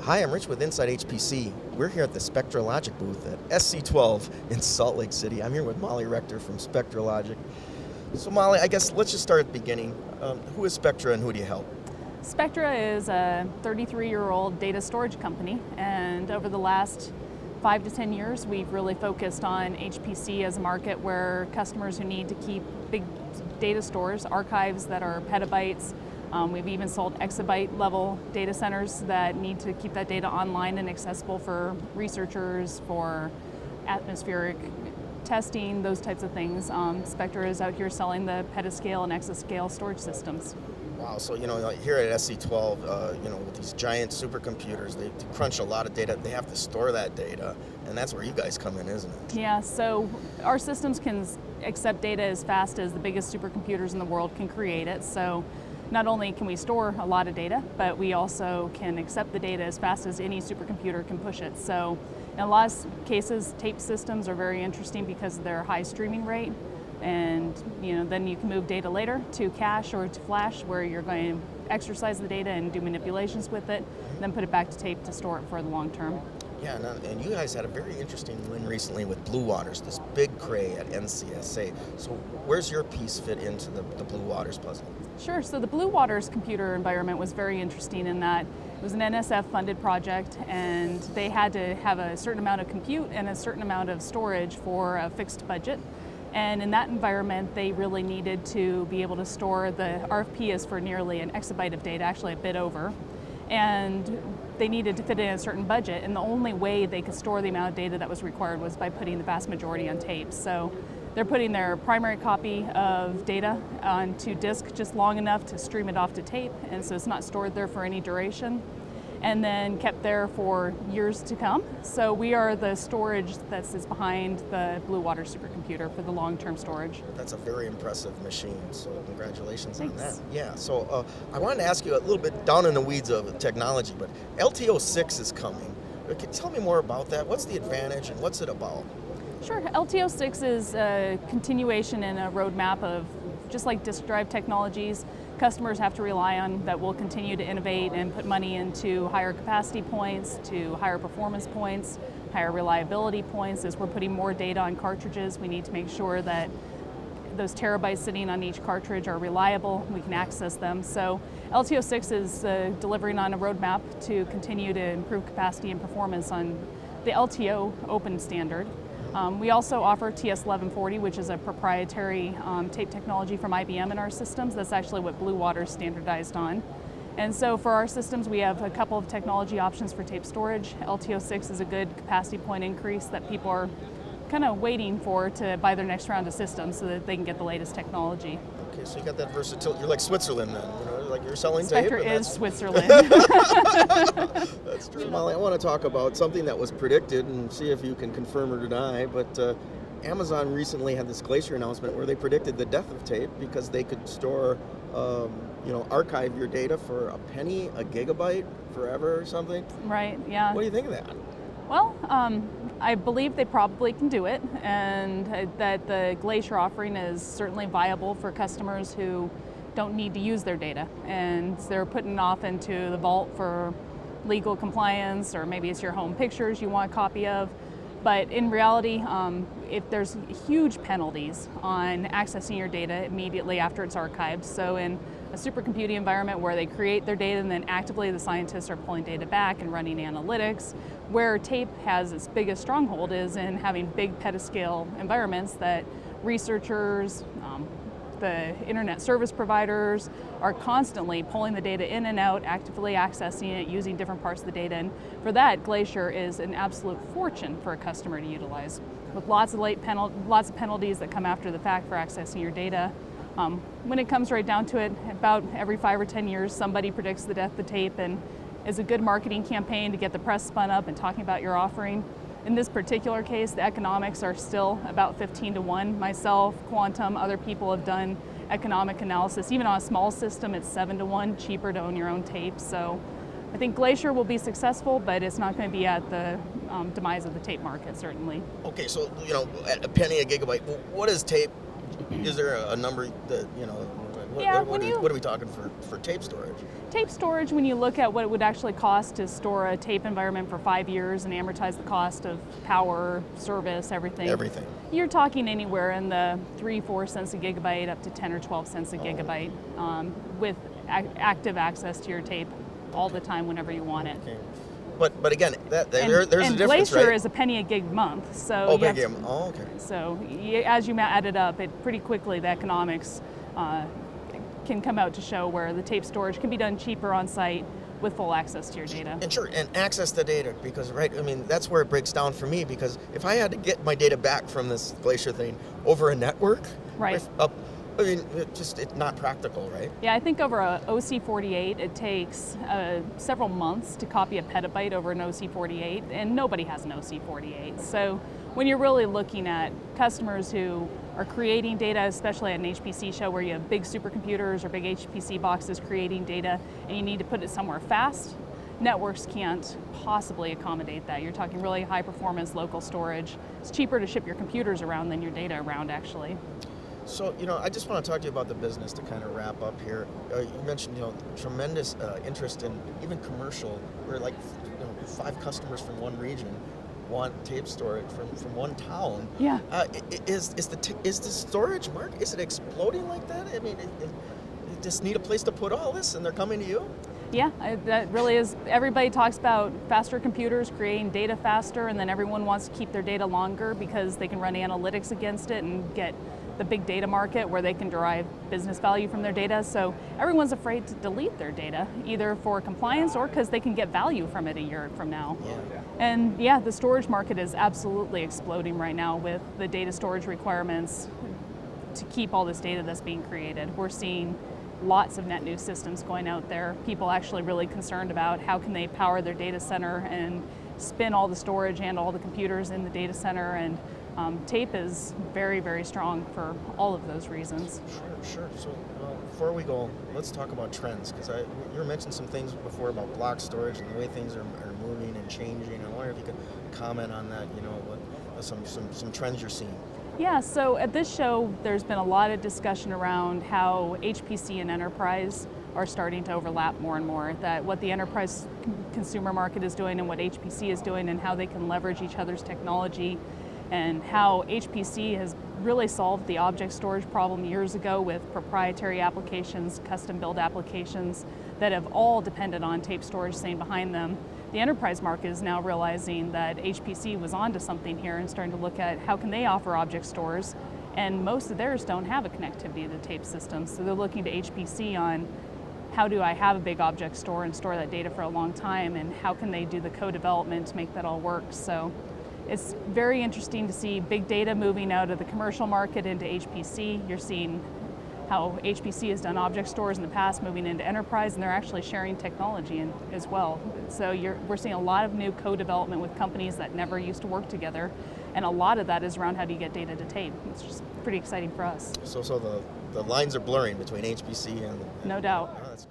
Hi, I'm Rich with insideHPC. We're here at the Spectra Logic booth at SC12 in Salt Lake City. I'm here with Molly Rector from Spectra Logic. So Molly, I guess let's just start at the beginning. Who is Spectra and who do you help? Spectra is a 33-year-old data storage company, and over the last 5 to 10 years we've really focused on HPC as a market where customers who need to keep big data stores, archives that are petabytes. We've even sold exabyte level data centers that need to keep that data online and accessible for researchers, for atmospheric testing, those types of things. Spectra is out here selling the petascale and exascale storage systems. Wow, so here at SC12, with these giant supercomputers, they crunch a lot of data. They have to store that data, and that's where you guys come in, isn't it? Yeah, so our systems can accept data as fast as the biggest supercomputers in the world can create it. So not only can we store a lot of data, but we also can accept the data as fast as any supercomputer can push it. So in a lot of cases, tape systems are very interesting because of their high streaming rate. And then you can move data later to cache or to flash, where you're going to exercise the data and do manipulations with it, then put it back to tape to store it for the long term. Yeah, and you guys had a very interesting win recently with Blue Waters, this big cray at NCSA. So where's your piece fit into the Blue Waters puzzle? Sure, so the Blue Waters computer environment was very interesting in that it was an NSF-funded project, and they had to have a certain amount of compute and a certain amount of storage for a fixed budget. And in that environment, they really needed to be able to store, the RFP is for nearly an exabyte of data, actually a bit over. And they needed to fit in a certain budget, and the only way they could store the amount of data that was required was by putting the vast majority on tape. So they're putting their primary copy of data onto disk just long enough to stream it off to tape, and so it's not stored there for any duration, and then kept there for years to come. So we are the storage that sits behind the Blue Water supercomputer for the long-term storage. That's a very impressive machine, so congratulations Thanks. on that. Yeah, so I wanted to ask you a little bit down in the weeds of technology, but LTO6 is coming. Can you tell me more about that? What's the advantage and what's it about? Sure, LTO6 is a continuation and a roadmap of, just like disk drive technologies, customers have to rely on that will continue to innovate and put money into higher capacity points, to higher performance points, higher reliability points. As we're putting more data on cartridges, we need to make sure that those terabytes sitting on each cartridge are reliable, we can access them. So LTO6 is delivering on a roadmap to continue to improve capacity and performance on the LTO open standard. We also offer TS1140, which is a proprietary tape technology from IBM in our systems. That's actually what Blue Water standardized on. And so for our systems, we have a couple of technology options for tape storage. LTO6 is a good capacity point increase that people are kind of waiting for to buy their next round of systems so that they can get the latest technology. Okay, so you got that versatility. You're like Switzerland then, like you're selling Spectra tape. is Switzerland. That's true. Molly, I want to talk about something that was predicted and see if you can confirm or deny, but Amazon recently had this Glacier announcement where they predicted the death of tape because they could store, archive your data for a penny a gigabyte forever or something. Right, yeah. What do you think of that? Well, I believe they probably can do it, and that the Glacier offering is certainly viable for customers who don't need to use their data, and they're putting it off into the vault for legal compliance, or maybe it's your home pictures you want a copy of. But in reality, if there's huge penalties on accessing your data immediately after it's archived. So in a supercomputing environment where they create their data and then actively the scientists are pulling data back and running analytics, where tape has its biggest stronghold is in having big petascale environments that researchers, the internet service providers are constantly pulling the data in and out, actively accessing it, using different parts of the data. And for that, Glacier is an absolute fortune for a customer to utilize, with lots of penalties that come after the fact for accessing your data. When it comes right down to it, about every 5 or 10 years, somebody predicts the death of the tape, and is a good marketing campaign to get the press spun up and talking about your offering. In this particular case, the economics are still about 15-1. Myself, Quantum, other people have done economic analysis. Even on a small system, it's 7-1, cheaper to own your own tape. So I think Glacier will be successful, but it's not going to be at the demise of the tape market, certainly. Okay, so, at a penny a gigabyte, what is tape? Is there a number that, Yeah, what are we talking for tape storage? Tape storage, when you look at what it would actually cost to store a tape environment for 5 years and amortize the cost of power, service, everything. You're talking anywhere in the 3-4 cents a gigabyte up to 10 or 12 cents a gigabyte with active access to your tape all the time whenever you want it. Okay. But again, there's a difference, Glacier right? is a penny a gig a month. So okay. So as you add it up, it pretty quickly the economics can come out to show where the tape storage can be done cheaper on site with full access to your data. And sure, and access the data, because that's where it breaks down for me, because if I had to get my data back from this Glacier thing over a network, right? It's not practical, right? Yeah, I think over a OC48, it takes several months to copy a petabyte over an OC48, and nobody has an OC48. So when you're really looking at customers who are creating data, especially at an HPC show where you have big supercomputers or big HPC boxes creating data, and you need to put it somewhere fast, networks can't possibly accommodate that. You're talking really high performance local storage. It's cheaper to ship your computers around than your data around, actually. So, I just want to talk to you about the business to kind of wrap up here. You mentioned, tremendous interest in even commercial, where 5 customers from one region want tape storage from one town. Yeah. Is the storage market, is it exploding like that? I mean, you just need a place to put all this, and they're coming to you? Yeah, that really is. Everybody talks about faster computers, creating data faster, and then everyone wants to keep their data longer because they can run analytics against it and get the big data market where they can derive business value from their data. So everyone's afraid to delete their data, either for compliance or because they can get value from it a year from now. Yeah. And yeah, the storage market is absolutely exploding right now with the data storage requirements to keep all this data that's being created. We're seeing lots of net new systems going out there. People actually really concerned about how can they power their data center and spin all the storage and all the computers in the data center, and tape is very, very strong for all of those reasons. Sure. So before we go, let's talk about trends, because you were mentioning some things before about block storage and the way things are moving and changing. I wonder if you could comment on that, what some trends you're seeing. Yeah, so at this show, there's been a lot of discussion around how HPC and enterprise are starting to overlap more and more, that what the enterprise consumer market is doing and what HPC is doing, and how they can leverage each other's technology, and how HPC has really solved the object storage problem years ago with proprietary applications, custom build applications that have all depended on tape storage sitting behind them. The enterprise market is now realizing that HPC was onto something here and starting to look at how can they offer object stores, and most of theirs don't have a connectivity to tape systems. So they're looking to HPC on how do I have a big object store and store that data for a long time, and how can they do the co-development to make that all work. So it's very interesting to see big data moving out of the commercial market into HPC. You're seeing how HPC has done object stores in the past moving into enterprise, and they're actually sharing technology as well. So we're seeing a lot of new co-development with companies that never used to work together, and a lot of that is around how do you get data to tape. It's just pretty exciting for us. So the lines are blurring between HPC and... No doubt. Oh, that's